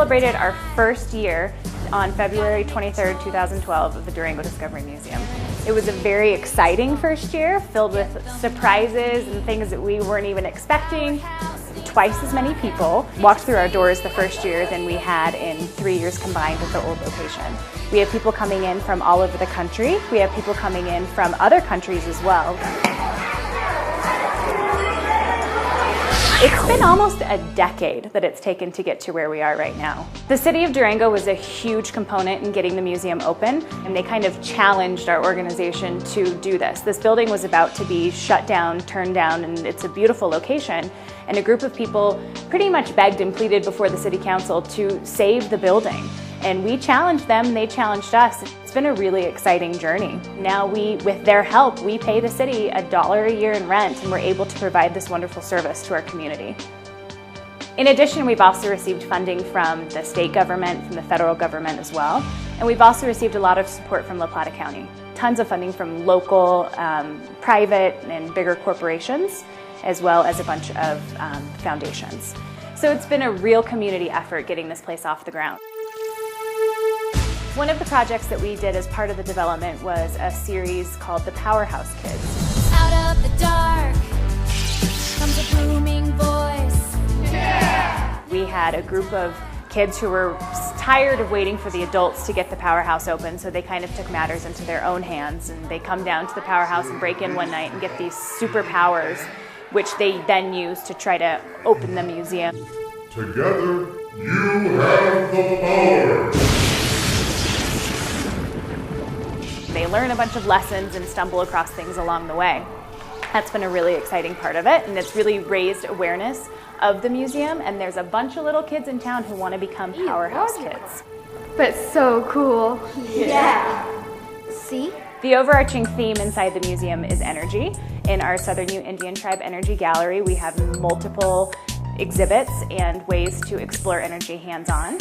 celebrated our first year on February 23rd, 2012 of the Durango Discovery Museum. It was a very exciting first year, filled with surprises and things that we weren't even expecting. Twice as many people walked through our doors the first year than we had in 3 years combined at the old location. We have people coming in from all over the country. We have people coming in from other countries as well. It's been almost a decade that it's taken to get to where we are right now. The city of Durango was a huge component in getting the museum open, and they kind of challenged our organization to do this. This building was about to be shut down, turned down, and it's a beautiful location. And a group of people pretty much begged and pleaded before the city council to save the building. And we challenged them, and they challenged us. It's been a really exciting journey. Now with their help, we pay the city $1 a year in rent, and we're able to provide this wonderful service to our community. In addition, we've also received funding from the state government, from the federal government as well. And we've also received a lot of support from La Plata County. Tons of funding from local, private, and bigger corporations, as well as a bunch of foundations. So it's been a real community effort getting this place off the ground. One of the projects that we did as part of the development was a series called the Powerhouse Kids. Out of the dark comes a booming voice. Yeah! We had a group of kids who were tired of waiting for the adults to get the Powerhouse open, so they kind of took matters into their own hands, and they come down to the Powerhouse and break in one night and get these superpowers, which they then use to try to open the museum. Together, you have the power. They learn a bunch of lessons and stumble across things along the way. That's been a really exciting part of it, and it's really raised awareness of the museum, and there's a bunch of little kids in town who want to become Powerhouse Kids. But so cool. Yeah. See? The overarching theme inside the museum is energy. In our Southern Ute Indian Tribe Energy Gallery, we have multiple exhibits and ways to explore energy hands-on.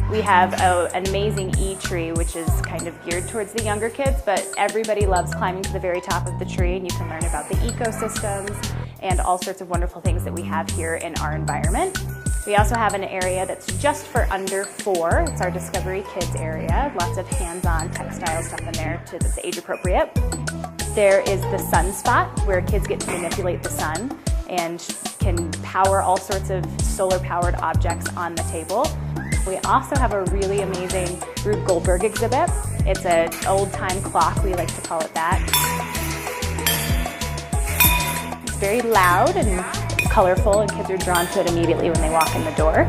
We have an amazing E-tree, which is kind of geared towards the younger kids, but everybody loves climbing to the very top of the tree, and you can learn about the ecosystems and all sorts of wonderful things that we have here in our environment. We also have an area that's just for under 4. It's our Discovery Kids area. Lots of hands-on textile stuff in there that's age appropriate. There is the sun spot, where kids get to manipulate the sun and can power all sorts of solar-powered objects on the table. We also have a really amazing Rube Goldberg exhibit. It's an old-time clock, we like to call it that. It's very loud and colorful, and kids are drawn to it immediately when they walk in the door.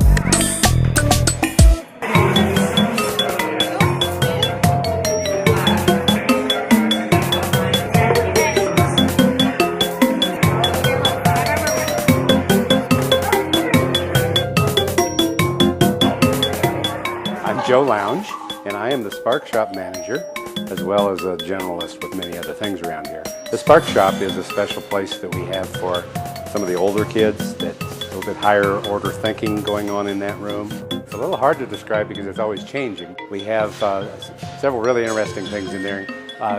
Joe Lounge, and I am the Spark Shop manager, as well as a generalist with many other things around here. The Spark Shop is a special place that we have for some of the older kids, that's a little bit higher order thinking going on in that room. It's a little hard to describe because it's always changing. We have several really interesting things in there,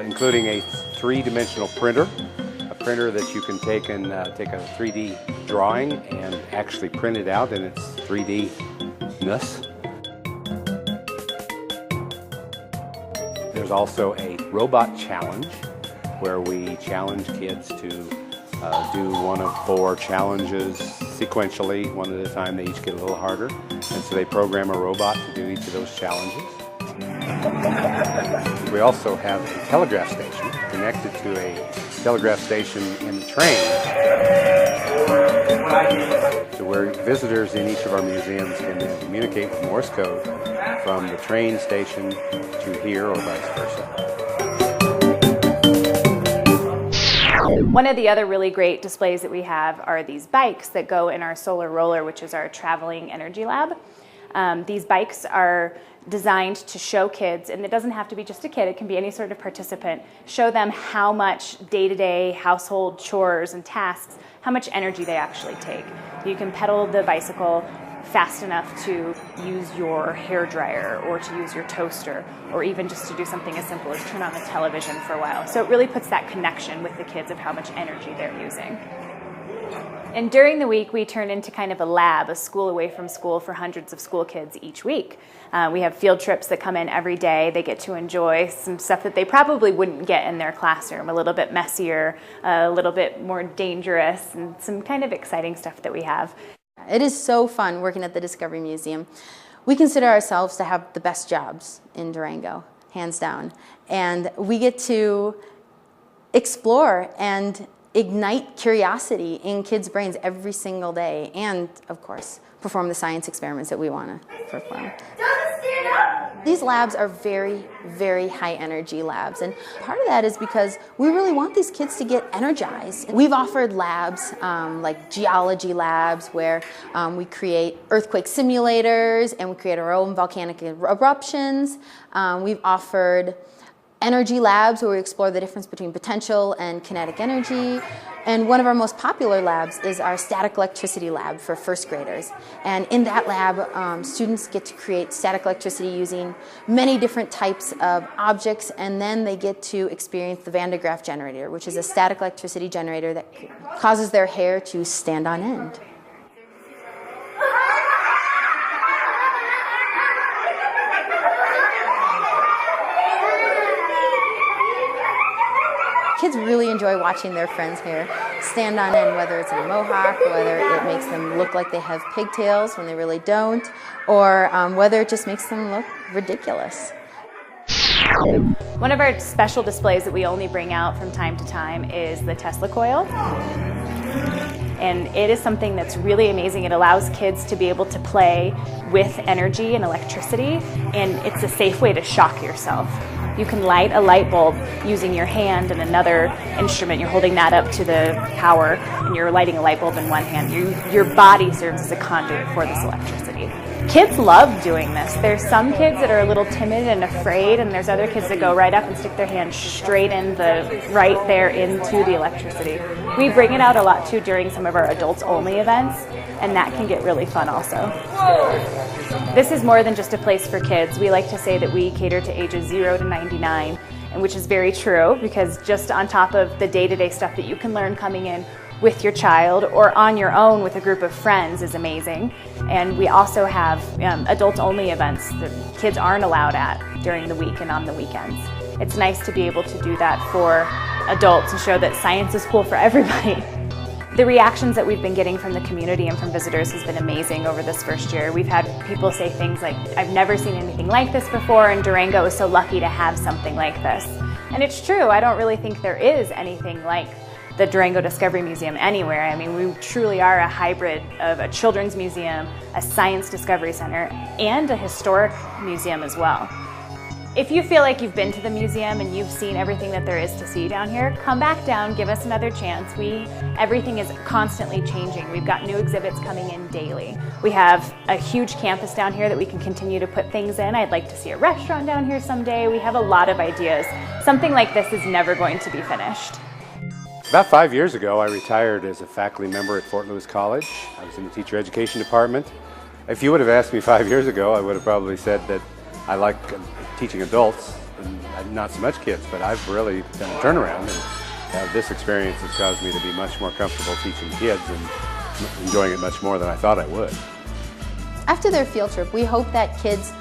including a 3-dimensional printer, a printer that you can take and take a 3D drawing and actually print it out in its 3D-ness. There's also a robot challenge where we challenge kids to do one of 4 challenges sequentially, one at a time. They each get a little harder, and so they program a robot to do each of those challenges. We also have a telegraph station connected to a telegraph station in the train, so where visitors in each of our museums can then communicate with Morse code from the train station to here or vice versa. One of the other really great displays that we have are these bikes that go in our solar roller, which is our traveling energy lab. These bikes are designed to show kids, and it doesn't have to be just a kid, it can be any sort of participant, show them how much day-to-day household chores and tasks, how much energy they actually take. You can pedal the bicycle fast enough to use your hair dryer or to use your toaster, or even just to do something as simple as turn on the television for a while. So it really puts that connection with the kids of how much energy they're using. And during the week, we turn into kind of a lab, a school away from school for hundreds of school kids each week. We have field trips that come in every day. They get to enjoy some stuff that they probably wouldn't get in their classroom, a little bit messier, a little bit more dangerous, and some kind of exciting stuff that we have. It is so fun working at the Discovery Museum. We consider ourselves to have the best jobs in Durango, hands down. And we get to explore and ignite curiosity in kids' brains every single day, and of course perform the science experiments that we want to perform. These labs are very, very high energy labs, and part of that is because we really want these kids to get energized. We've offered labs like geology labs where we create earthquake simulators and we create our own volcanic eruptions. We've offered energy labs where we explore the difference between potential and kinetic energy. And one of our most popular labs is our static electricity lab for first graders. And in that lab, students get to create static electricity using many different types of objects, and then they get to experience the Van de Graaff generator, which is a static electricity generator that causes their hair to stand on end. Kids really enjoy watching their friends' hair stand on end, whether it's in a mohawk, whether it makes them look like they have pigtails when they really don't, or whether it just makes them look ridiculous. One of our special displays that we only bring out from time to time is the Tesla Coil. And it is something that's really amazing. It allows kids to be able to play with energy and electricity, and it's a safe way to shock yourself. You can light a light bulb using your hand and another instrument. You're holding that up to the power, and you're lighting a light bulb in one hand. Your body serves as a conduit for this electricity. Kids love doing this. There's some kids that are a little timid and afraid, and there's other kids that go right up and stick their hand straight in right there into the electricity. We bring it out a lot too during some of our adults-only events, and that can get really fun also. This is more than just a place for kids. We like to say that we cater to ages 0 to 99, and which is very true, because just on top of the day-to-day stuff that you can learn coming in with your child or on your own with a group of friends is amazing. And we also have adults-only events that kids aren't allowed at during the week and on the weekends. It's nice to be able to do that for adults and show that science is cool for everybody. The reactions that we've been getting from the community and from visitors has been amazing over this first year. We've had people say things like, I've never seen anything like this before, and Durango is so lucky to have something like this. And it's true, I don't really think there is anything like the Durango Discovery Museum anywhere. I mean, we truly are a hybrid of a children's museum, a science discovery center, and a historic museum as well. If you feel like you've been to the museum and you've seen everything that there is to see down here, come back down, give us another chance. Everything is constantly changing. We've got new exhibits coming in daily. We have a huge campus down here that we can continue to put things in. I'd like to see a restaurant down here someday. We have a lot of ideas. Something like this is never going to be finished. About 5 years ago, I retired as a faculty member at Fort Lewis College. I was in the teacher education department. If you would have asked me 5 years ago, I would have probably said that I like teaching adults and not so much kids, but I've really done a turnaround, and this experience has caused me to be much more comfortable teaching kids and enjoying it much more than I thought I would. After their field trip, we hope that kids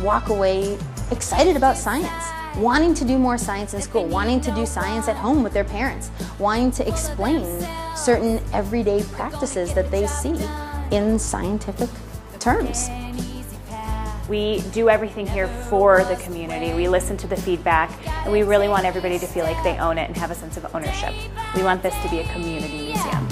walk away excited about science, wanting to do more science in school, wanting to do science at home with their parents, wanting to explain certain everyday practices that they see in scientific terms. We do everything here for the community. We listen to the feedback, and we really want everybody to feel like they own it and have a sense of ownership. We want this to be a community museum.